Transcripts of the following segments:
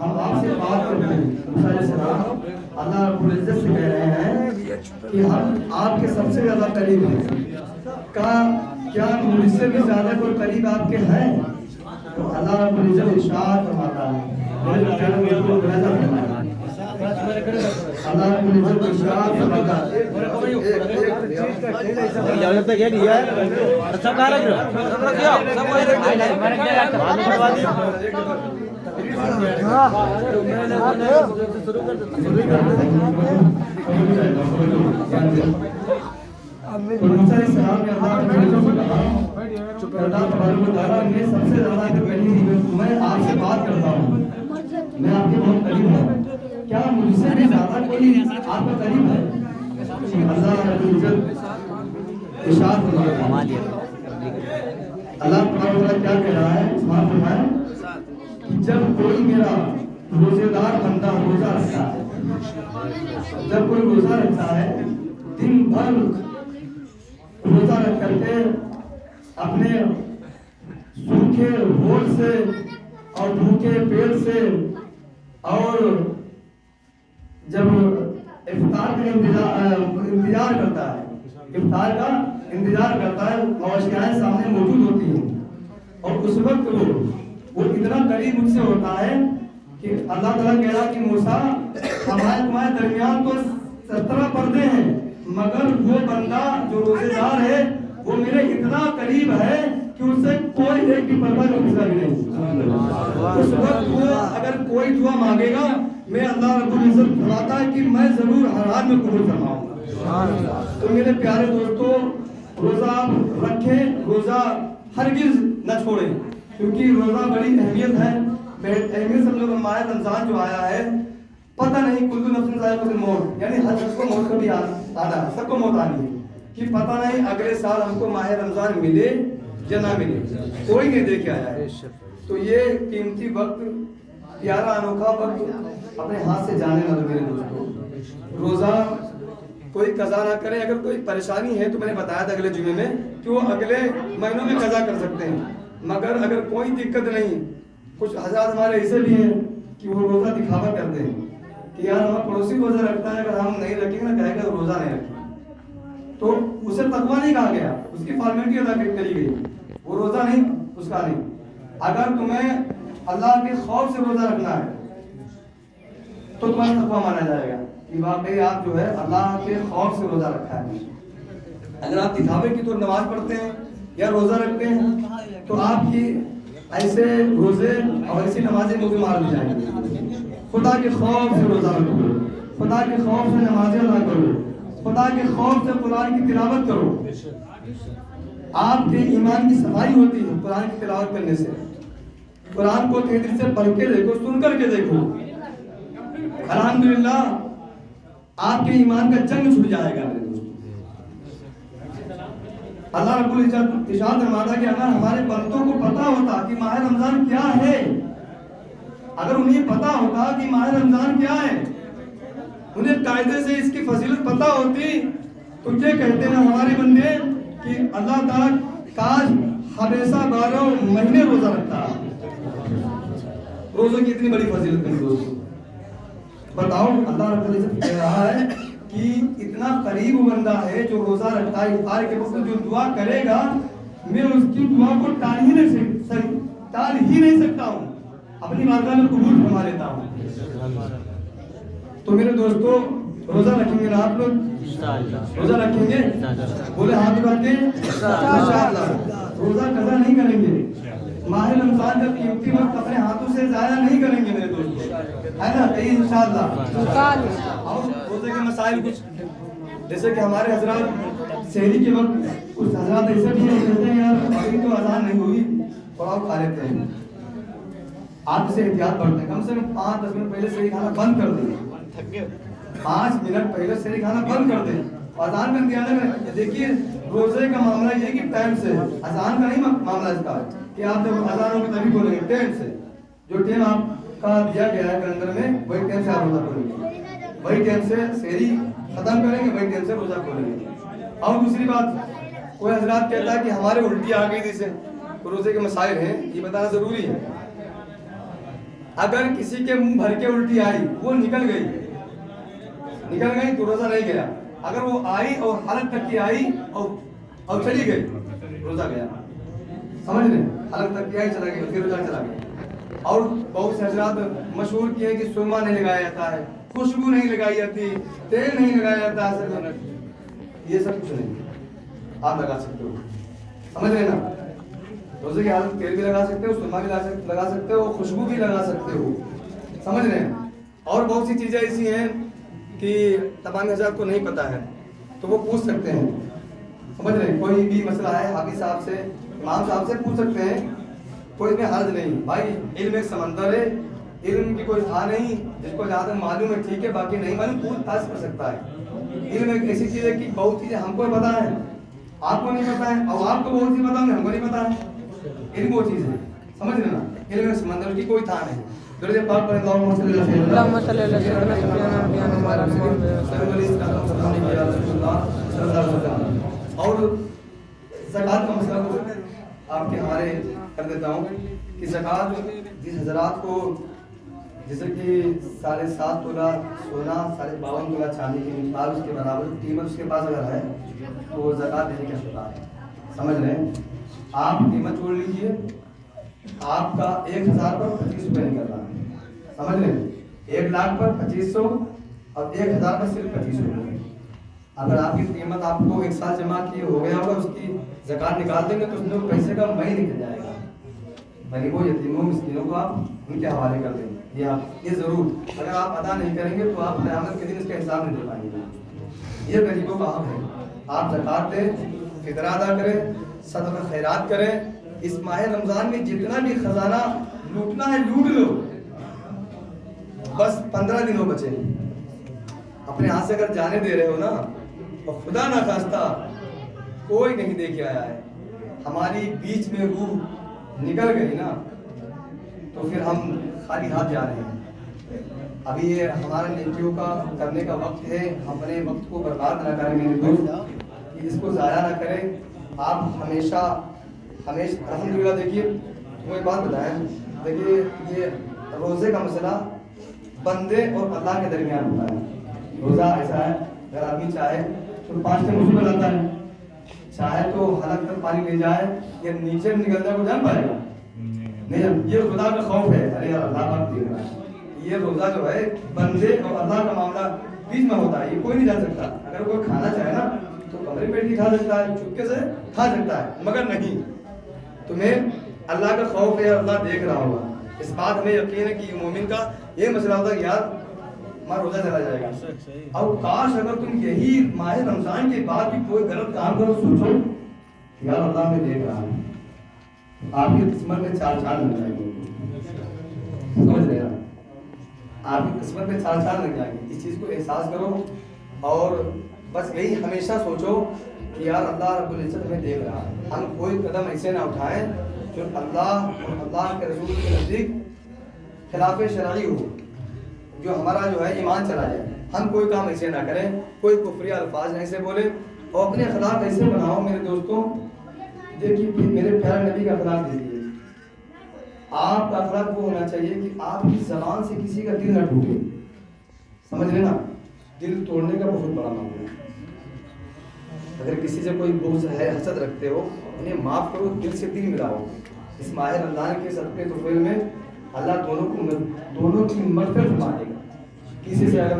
ہم آپ سے بات کرتے ہیں موسیٰ علیہ السلام اللہ رب العزت سے کہہ رہے ہیں کہ ہم آپ کے سب سے زیادہ قریب ہیں، کیا مجھ سے بھی زیادہ کوئی قریب آپ کے ہیں؟ تو اللہ رب العزت ارشاد فرماتا ہے، اللہ رب العزت ارشاد فرماتا ہے موسیٰ علیہ السلام نے اللہ تبارک و تعالیٰ میں سب سے زیادہ میں آپ سے بات کرتا ہوں، میں آپ کے بہت قریب ہوں، کیا مجھ سے بھی زیادہ کوئی آپ کا قریب ہے؟ اللہ رب العزت ارشاد فرماتا ہے، اللہ تبارک و تعالیٰ کیا کہہ رہا ہے؟ سبحان فرمائے کہ جب کوئی میرا روزے دار بندہ روزہ رکھتا ہے، جب کوئی روزہ رکھتا ہے دن بھر روزہ رکھ کر کے اپنے سوکھے ہونٹ سے اور بھوکے پیٹ سے، اور جب افطار کا انتظار کرتا ہے، افطار کا انتظار کرتا ہے اور اشیاء سامنے موجود ہوتی ہیں، اور اس وقت وہ اتنا قریب مجھ سے ہوتا ہے کہ اللہ تعالیٰ کہہ رہا کہ موسیٰ تمہارے درمیان تو 17 پردے ہیں، مگر وہ بندہ جو روزے دار ہے وہ میرے اتنا قریب ہے کہ اس سے کوئی ایک بھی پردہ کا فاصلہ بھی نہیں۔ اس وقت وہ اگر کوئی دعا مانگے گا، میں اللہ رب العزت فرماتا ہے کہ میں ضرور ہر حال میں قبول فرماؤں گا۔ تو میرے پیارے دوستو، روزہ آپ رکھیں، روزہ ہرگز نہ چھوڑیں، کیونکہ روزہ بڑی اہمیت ہے۔ اہمیت سب لوگ ماہ رمضان جو آیا ہے، پتہ نہیں کل نفس ذائقۃ الموت، یعنی ہر شخص کو موت کبھی آنا ہے، سب کو موت آنی ہے، کہ پتہ نہیں اگلے سال ہم کو ماہ رمضان ملے یا نہ ملے، کوئی نہیں دیکھ کے آیا ہے۔ تو یہ قیمتی وقت، پیارا انوکھا وقت اپنے ہاتھ سے جانے نہ دو میرے دوستو۔ روزہ کوئی قضا نہ کرے، اگر کوئی پریشانی ہے تو میں نے بتایا تھا اگلے جمعے میں کہ وہ اگلے مہینوں میں قضا کر سکتے ہیں، مگر اگر کوئی دقت نہیں، کچھ حضرات ہمارے ایسے بھی ہیں کہ وہ روزہ دکھاوا کرتے ہیں کہ یار ہمارا پڑوسی روزہ رکھتا ہے، اگر ہم نہیں رکھیں گے نا کہے گا روزہ نہیں رکھیں، تو اسے تقویٰ نہیں کہا گیا، اس کی فارمیلٹی ادا کری گئی، وہ روزہ نہیں، اس کا نہیں۔ اگر تمہیں اللہ کے خوف سے روزہ رکھنا ہے تو تمہارا تقویٰ مانا جائے گا کہ واقعی آپ جو ہے اللہ کے خوف سے روزہ رکھا ہے۔ اگر آپ دکھاوے کی تو نماز پڑھتے ہیں یا روزہ رکھتے ہیں تو آپ کی ایسے روزے اور ایسی نمازیں مجھے مار دی جائیں گی۔ خدا کے خوف سے روزہ رکھو، خدا کے خوف سے نمازیں ادا کرو، خدا کے خوف سے قرآن کی تلاوت کرو۔ آپ کے ایمان کی صفائی ہوتی ہے قرآن کی تلاوت کرنے سے۔ قرآن کو تیزی سے پڑھ کے دیکھو، سن کر کے دیکھو، الحمدللہ آپ کے ایمان کا جنگ چھٹ جائے گا۔ اللہ رب العزت ارشاد فرماتا کہ اگر ہمارے بندوں کو پتا ہوتا کہ ماہ رمضان کیا ہے، اگر انہیں پتا ہوتا کہ ماہ رمضان کیا ہے، انہیں قاعدے سے اس کی فضیلت پتا ہوتی، تو یہ کہتے ہیں ہمارے بندے کہ اللہ تعالیٰ کاش ہمیشہ 12 مہینے روزہ رکھتا۔ روزوں کی اتنی بڑی فضیلت ہے دوستو، بتاؤ اللہ رب العزت کہہ رہا ہے کہ اتنا قریب بندہ ہے جو روزہ رکھتا ہے، افطار کے وقت جو دعا کرے گا میں اس کی دعا کو ٹال ہی نہیں سکتا ہوں، اپنی بارگاہ میں قبول فرما لیتا ہوں۔ تو میرے دوستو، روزہ رکھیں گے نا آپ لوگ؟ روزہ رکھیں گے؟ بولے ہاتھ اٹھا کے انشاءاللہ روزہ قضا نہیں کریں گے۔ ماہ رمضان کا قیمتی وقت اپنے ہاتھوں سے ضائع نہیں کریں گے میرے دوستو، ہے نا؟ کہیں انشاءاللہ۔ اور روزے کے مسائل کچھ، جیسے کہ ہمارے حضرات سحری کے وقت کچھ حضرات ایسے بھی کہتے ہیں یار ابھی تو اذان نہیں ہوئی، تھوڑا کھا لیتے ہیں۔ آپ سے احتیاط برتیں، کم سے کم 5-10 منٹ پہلے سحری کھانا بند کر دیں، 5 منٹ پہلے سحری کھانا بند کر دیں، اذان کا انتظار نہ کریں۔ دیکھیے روزے کا معاملہ یہ کہ ٹائم سے، اذان کا نہیں معاملہ اس کا کہ آپ جب اذان ہوگی تبھی بولیں گے، ٹائم سے، جو ٹائم آپ کا دیا گیا ہے کیلنڈر میں وہی ٹائم سے آپ روزہ کھولیں گے، وہی ٹائم سے سحری ختم کریں گے، وہی ٹائم سے روزہ کھولیں گے۔ اور دوسری بات، کوئی حضرات کہتا ہے کہ ہمارے الٹی آ گئی تھی سے روزے کے مسائل ہیں، یہ بتانا ضروری ہے۔ अगर किसी के मुंह भर के उल्टी आई, वो निकल गई तो रोजा नहीं गया। अगर वो आई और हलक तक की आई और चली गई, रोजा गया। समझ रहे? हलक तक की आई, चला गया, फिर रोजा चला गया। और बहुत से हजरात मशहूर किए कि सुरमा नहीं लगाया जाता है, खुशबू नहीं लगाई जाती, तेल नहीं लगाया जाता है, ये सब कुछ नहीं, आप लगा सकते हो। समझ रहे ना? रोजे की हालत तेल भी लगा सकते हो, सुरमा भी लगा सकते हो, खुशबू भी लगा सकते हो। समझ रहे हैं? और बहुत सी चीजें ऐसी हैं कि तमाम हजरात को नहीं पता है, तो वो पूछ सकते हैं। समझ रहे हैं? कोई भी मसला है हाफिज साहब से, इमाम साहब से पूछ सकते हैं, कोई इसमें हर्ज नहीं। भाई इल्म एक समंदर है, इल्म की कोई था नहीं, जिसको ज़्यादा मालूम है ठीक है, बाकी नहीं मालूम पूछताछ कर सकता है। इल्म एक ऐसी चीज़ है कि बहुत चीज़ें हमको पता है, आपको नहीं पता है, और आपको बहुत चीज़ पता है, हमको नहीं पता है। इल्म वो चीज़ है, समझ रहे ना? इल्म एक समंदर की कोई था नहीं। पाक पर और ज़कात का मसला आपके हवाले कर देता हूँ कि ज़कात जिस हजरात को, जैसे कि 7.5 तोला सोना, 52.5 तोला चांदी की मिसाल उसके बराबर कीमत उसके पास अगर है तो वो ज़कात देने का शुदा है। समझ रहे हैं? आप कीमत जोड़ लीजिए, आपका 1000 पर 25 रुपये निकल रहा है। समझ रहे हैं? 1 लाख पर 2500 और 1000 पर सिर्फ 25 रुपये। अगर आपकी कीमत आपको 1 साल जमा किए हो गया होगा, उसकी ज़कात निकाल देंगे तो उसमें पैसे का मई निकल जाएगा। गरीबों यतीमों मिस्कीनों को आप उनके हवाले कर देंगे। ये ज़रूर, अगर आप अदा नहीं करेंगे तो आप क़यामत के दिन इसका हिसाब नहीं दे पाएंगे। ये गरीबों का हक है। आप ज़कात दें, फितरा अदा करें, सदका खैरात करें। इस माह रमज़ान में जितना भी खजाना लूटना है लूट लो, बस 15 दिनों बचे। अपने हाथ से अगर जाने दे रहे हो ना, और खुदा ना खास्ता कोई नहीं दे के आया है, हमारी बीच में रूह निकल गई ना, तो फिर हम खाली हाथ जा रहे हैं। अभी ये हमारा नेकियों का करने का वक्त है, अपने वक्त को बर्बाद ना करें मेरे दोस्त, इसको ज़ाया ना करें। आप हमेशा अल्हम्दुलिल्लाह। देखिए मुझे बात बताएं, देखिए ये रोज़े का मसला बंदे और अल्लाह के दरमियान होता है। रोज़ा ऐसा है, अगर आदमी चाहे तो 5 टाइम वज़ू बनाता है, चाहे तो हलक तक पानी ले जाए या नीचे निकल जाए, वो जान पाएगा नहीं। ये खुदा का खौफ है, अरे अल्लाह पाक देख रहा है। ये रोज़ा जो है बंदे और अल्लाह का मामला बीच में होता है, ये कोई नहीं जा सकता। अगर कोई खाना चाहे ना तो कमरे पेट ही खा सकता है, चुपके से खा सकता है, मगर नहीं, तुम्हें अल्लाह का खौफ है, अल्लाह देख रहा होगा। इस बात हमें यकीन है कि मोमिन का ये मसला होता है कि यार हमारा रोज़ा चला जाएगा। और काश अगर तुम यही माह रमज़ान के बाद भी कोई गलत काम करो, सोचो यार अल्लाह में देख रहा है, आपकी किस्मत में 4 चांद लग जाएंगे। समझ रहे हैं? आपकी किस्मत में 4 चांद लग जाएंगे। इस चीज़ को एहसास करो और बस यही हमेशा सोचो कि यार अल्लाह रब्बुल इज्जत हमें देख रहा है। हम कोई कदम ऐसे ना उठाएं जो अल्लाह और अल्लाह के रसूल के नज़दीक खिलाफ शरई हो, जो हमारा जो है ईमान चला जाए। हम कोई काम ऐसे ना करें, कोई कुफरी अल्फाज ऐसे बोले, और अपने अखलाक ऐसे बनाओ मेरे दोस्तों। देखिए मेरे प्यारे नबी का अखलाक देखिए, आपका अखलाक वो होना चाहिए कि आपकी ज़बान से किसी का दिल ना टूटे। समझ रहे ना? दिल तोड़ने का बहुत बड़ा मामला है। अगर किसी से कोई बोझ है, हसद रखते हो, उन्हें माफ़ करो, दिल से दिल मिलाओ। इस माह रमज़ान के सदक़े तोफ़ील में अल्लाह दोनों की मग़फ़िरत फरमा देगा। किसी से अगर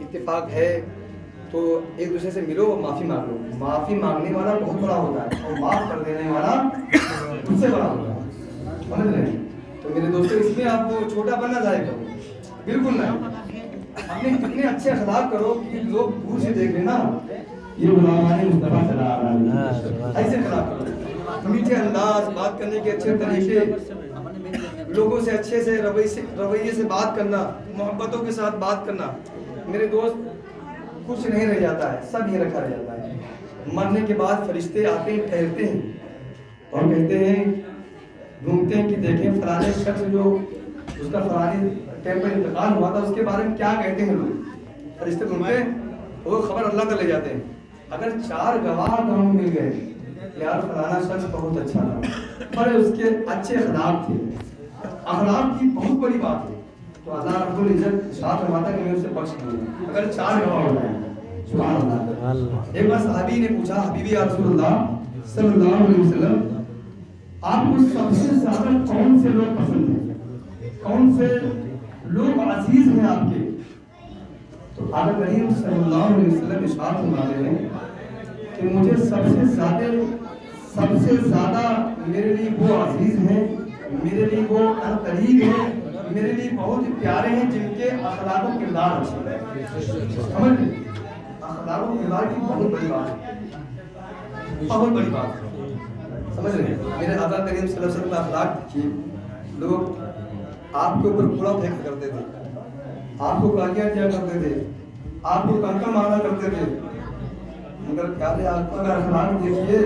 इत्तेफाक है तो एक दूसरे से मिलो, माफ़ी मांग लो। माफ़ी मांगने वाला बहुत बड़ा होता है और माफ़ कर देने वाला उससे बड़ा होता है। समझ रहे हैं? तो मेरे दोस्तों, इसमें आपको छोटा बनना जाएगा बिल्कुल नहीं। अपने इतने अच्छे अखलाक करो कि लोग दूर से देख लेना ये गुलाम मुस्तफा चला आ रहा है। ऐसे अखलाक करो, मीठे अंदाज, बात करने के अच्छे तरीके, लोगों से अच्छे से रवैये से बात करना, मोहब्बतों के साथ बात करना। मेरे दोस्त, कुछ नहीं रह जाता है, सब ये रखा रह जाता है। मरने के बाद फरिश्ते आते हैं, ठहरते हैं और कहते हैं, ढूंढते हैं कि देखें फलाने शख्स जो उसका फलाने टाइम पर इंतकाल हुआ था, उसके बारे में क्या कहते हैं लोग। फरिश्ते ढूंढते हैं, वो खबर अल्लाह तक ले जाते हैं। अगर 4 गवाह गाँव में मिल गए, यार फलाना शख्स बहुत अच्छा था, बड़े उसके अच्छे अखलाक थे, अखलाक की बहुत बड़ी बात है। तो अल्लाह रब्बुल इज्जत साथ फरमाता है कि मैं उसे बख्श दूंगा अगर 4 गवाह हो जाए। सुभान अल्लाह। एक बार सहाबी ने पूछा, हबीबी या रसूलुल्लाह सल्लल्लाहु अलैहि वसल्लम, आपको सबसे ज्यादा कौन से लोग पसंद हैं, कौन से लोग अजीज हैं आपके? तो आका करीम सल्लल्लाहु अलैहि वसल्लम इरशाद फरमाते हैं कि मुझे सबसे ज्यादा मेरे लिए वो अजीज हैं, मेरे लिए वो करीब हैं, मेरे लिए बहुत ही प्यारे हैं जिनके अखलाक और किरदार अच्छे हैं। समझ गए? अखलाक और किरदार की बहुत बड़ी बात है, बहुत बड़ी बात है। समझ रहे हैं? मेरे आका करीम सल्लल्लाहु अलैहि वसल्लम का अखलाक देखिए। लोग आपके ऊपर कूड़ा फेंक करते थे, आपको गालियां दिया करते थे, आपको कंका मारा करते थे, मगर प्यारे आका का अखलाक देखिए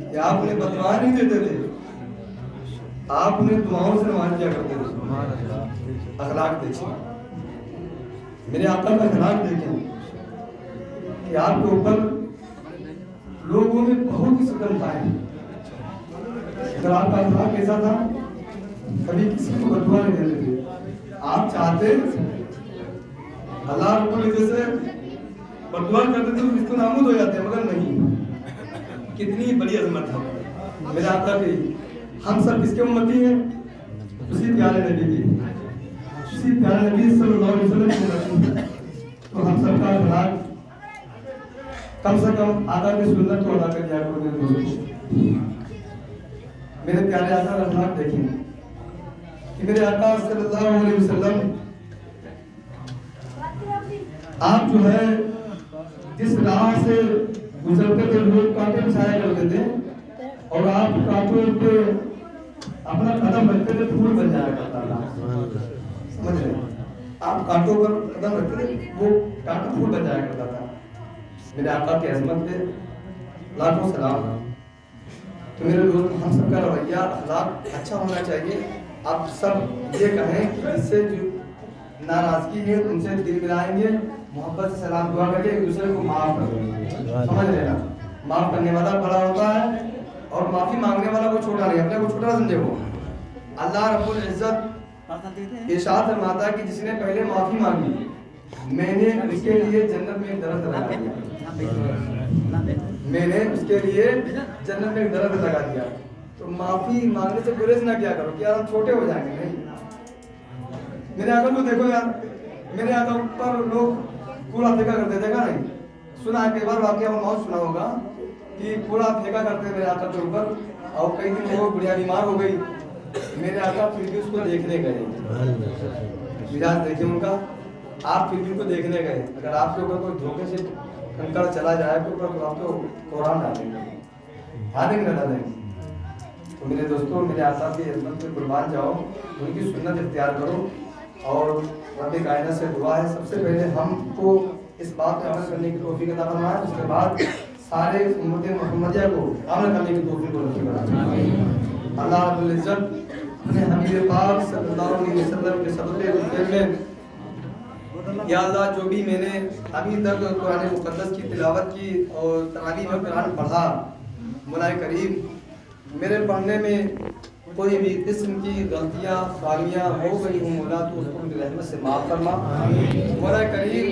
कि आप उन्हें बददुआ नहीं देते थे, आप उन्हें दुआओं से नवाज किया करते थे। अखलाक देखिए, मेरे आका का अखलाक देखें कि आपके ऊपर लोगों में बहुत ही सुगंधता है। अगर आपका अखलाक कैसा था, कभी किसी को बददुआ नहीं देते थे, आप चाहते अल्लाह रब्बुल इज्जत से बददुआ करते थे तो इसको नामुद हो जाते, मगर नहीं। कितनी बड़ी अजमत है मेरे आका की। हम सब किसके उम्मती हैं? उसी प्यारे नबी की, उसी प्यारे नबी सल्लल्लाहु अलैहि वसल्लम की उम्मती हैं। तो हम सब का अखलाक कम से कम आका की सुन्नत को अदा कर दिया करो मेरे दोस्तों। मेरे प्यारे आका का अखलाक देखें कि मेरे आका सल्लल्लाहु अलैहि वसल्लम आप जो है जिस राह से गुजरते थे लोग कांटे बिछाया करते थे और आप कांटों पे अपना कदम रखते थे, फूल बन जाया करता था। समझ रहे? आप कांटों पर कदम रखते थे, वो कांटा फूल बन जाया करता था। मेरे आका की अजमत पे लाखों सलाम। तो मेरे दोस्त, हम सबका रवैया अखलाक अच्छा होना चाहिए। आप सब ये कहें कि जिससे जो नाराजगी है उनसे दिल मिलाएंगे, मोहब्बत से सलाम दुआ करके एक दूसरे को माफ कर देंगे। समझ लेना, माफ करने वाला बड़ा होता है और माफी मांगने वाला को छोटा नहीं, अपने को छोटा समझे। वो अल्लाह रब्बुल इज्जत इरशाद फरमाता है कि जिसने पहले माफी मांगी मैंने उसके लिए जन्नत में एक दरख्त लगा दिया, मैंने उसके लिए जन्नत में एक दरख्त लगा दिया। तो माफी मांगने से गुरेज ना क्या करो कि यार हम छोटे हो जाएंगे। नहीं, मेरे आका को देखो यार, मेरे आका पर लोग कूड़ा फेंका करते, देखा नहीं? सुना है कई बार वाकया और मौत सुना होगा कि कूड़ा फेंका करते मेरे आका के ऊपर, और कई दिन वो बुढ़िया बीमार हो गई। मेरे आका फिर भी उसको देखने गए, मिजाज देखे उनका, आप फिर भी उनको देखने गए। अगर आपके ऊपर कोई धोखे से कंकड़ चला जाए तो ऊपर तो आपको कुरान डालेंगे, डालेंगे ना डालेंगे। तो मेरे दोस्तों, मेरे आका की इज्जत में कुर्बान जाओ, उनकी सुन्नत इख्तियार करो। और रब्बे कायनात से दुआ है सबसे पहले हमको इस बात पे अमल करने की तौफीक अता फरमाए, उसके बाद सारे उम्मत मुहम्मदिया को अमल करने की तौफीक नसीब फरमाए। अल्लाह रब्बुल इज्जत ने हबीब पाक सल्लल्लाहु अलैहि वसल्लम के सदक़े में या अल्लाह जो भी मैंने अभी तक कुरान मुक़द्दस की तिलावत की और तरावी में कुरान पढ़ा, मौलाए करीम मेरे पढ़ने में कोई भी किस्म की गलतियाँ खामियाँ हो गई हूँ मौला तो उसको मेरी रहमत से माफ़ फरमा। मौला करीम